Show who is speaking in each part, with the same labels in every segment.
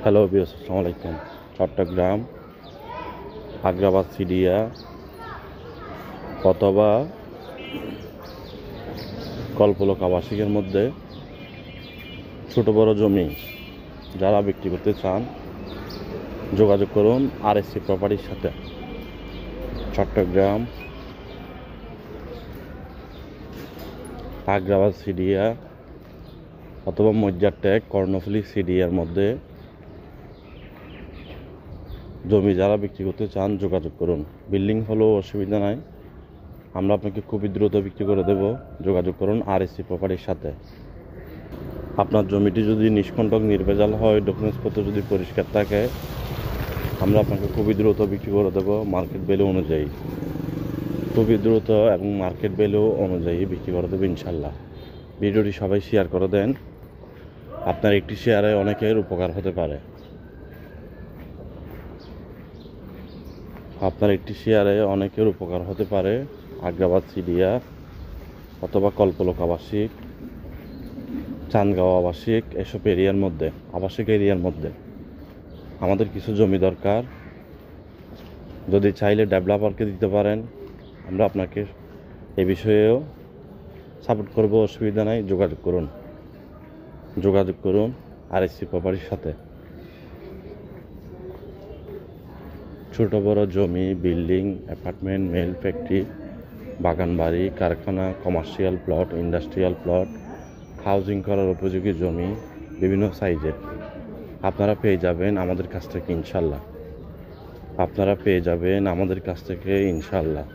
Speaker 1: Hello viewers, আসসালামু আলাইকুম। চট্টগ্রাম আগ্রাবাদ সিডিয়া অথবা কল্পলোক আবাসিকের মধ্যে ছোট বড় জমি যারা বিক্রি করতে চান যোগাযোগ করুন RSC প্রপার্টির সাথে। চট্টগ্রাম আগ্রাবাদ সিডিয়া অথবা মজ্জারটেক কর্ণফুলী সিডিয়ার মধ্যে জমি যারা বিক্রি করতে চান যোগাযোগ করুন। বিল্ডিং হলেও অসুবিধা নাই, আমরা আপনাকে খুবই দ্রুত বিক্রি করে দেব। যোগাযোগ করুন RSC প্রপার্টির সাথে। আপনার জমিটি যদি নিষ্কণ্টক নির্ভেজাল হয়, ডকুমেন্টসপত্র যদি পরিষ্কার থাকে, আমরা আপনাকে খুবই দ্রুত বিক্রি করে দেব মার্কেট ভ্যালু অনুযায়ী। খুবই দ্রুত এবং মার্কেট ভ্যালু অনুযায়ী বিক্রি করে দেবো ইনশাল্লাহ। ভিডিওটি সবাই শেয়ার করে দেন, আপনার একটি শেয়ারে অনেকের উপকার হতে পারে। আপনার একটি শেয়ারে অনেকের উপকার হতে পারে। আগ্রাবাদ সিডিয়া অথবা কল্পলোক আবাসিক, চান্দগাঁও আবাসিক, এসব এরিয়ার মধ্যে, আবাসিক এরিয়ার মধ্যে আমাদের কিছু জমি দরকার। যদি চাইলে ডেভেলপারকে দিতে পারেন, আমরা আপনাকে এ বিষয়েও সাপোর্ট করব, অসুবিধা নাই। যোগাযোগ করুন RSC প্রপার্টির সাথে। ছোট বড় জমি, বিল্ডিং, অ্যাপার্টমেন্ট, মেল ফ্যাক্টরি, বাগান বাড়ি, কারখানা, commercial plot, industrial plot, housing করার উপযোগী জমি বিভিন্ন সাইজের আপনারা পেয়ে যাবেন আমাদের কাছ থেকে ইনশাল্লাহ।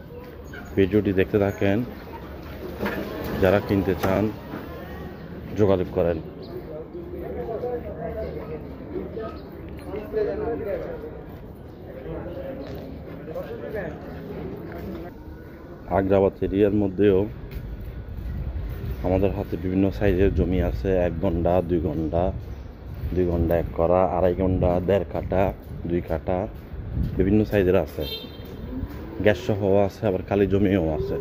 Speaker 1: ভিডিওটি দেখতে থাকেন, যারা কিনতে চান যোগাযোগ করেন। আগ্রাবাদ এরিয়ার মধ্যেও আমাদের হাতে বিভিন্ন সাইজের জমি আছে। 1 ঘন্টা, 2 ঘন্টা, 2 ঘন্টা 1 করা, 2.5 ঘন্টা, 1.5 কাঠা, 2 কাঠা, বিভিন্ন সাইজের আছে। গ্যাস সহ আছে, আবার খালি জমিও আছে।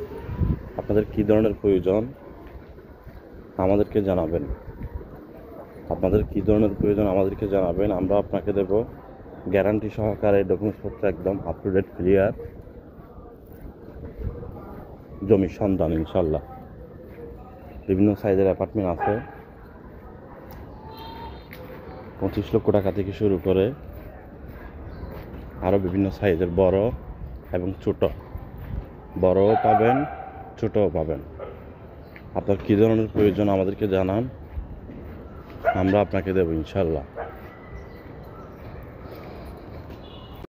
Speaker 1: আপনাদের কী ধরনের প্রয়োজন আমাদেরকে জানাবেন। আমরা আপনাকে দেব গ্যারান্টি সহকারে, ডকুমেন্টসপত্র একদম আপ টু ডেট ক্লিয়ার জমির সন্ধান ইনশাল্লাহ। বিভিন্ন সাইজের অ্যাপার্টমেন্ট আছে, 25 লক্ষ টাকা থেকে শুরু করে আরও বিভিন্ন সাইজের, বড় এবং ছোট, বড়ও পাবেন, ছোটও পাবেন। আপনার কী ধরনের প্রয়োজন আমাদেরকে জানান, আমরা আপনাকে দেব ইনশাল্লাহ।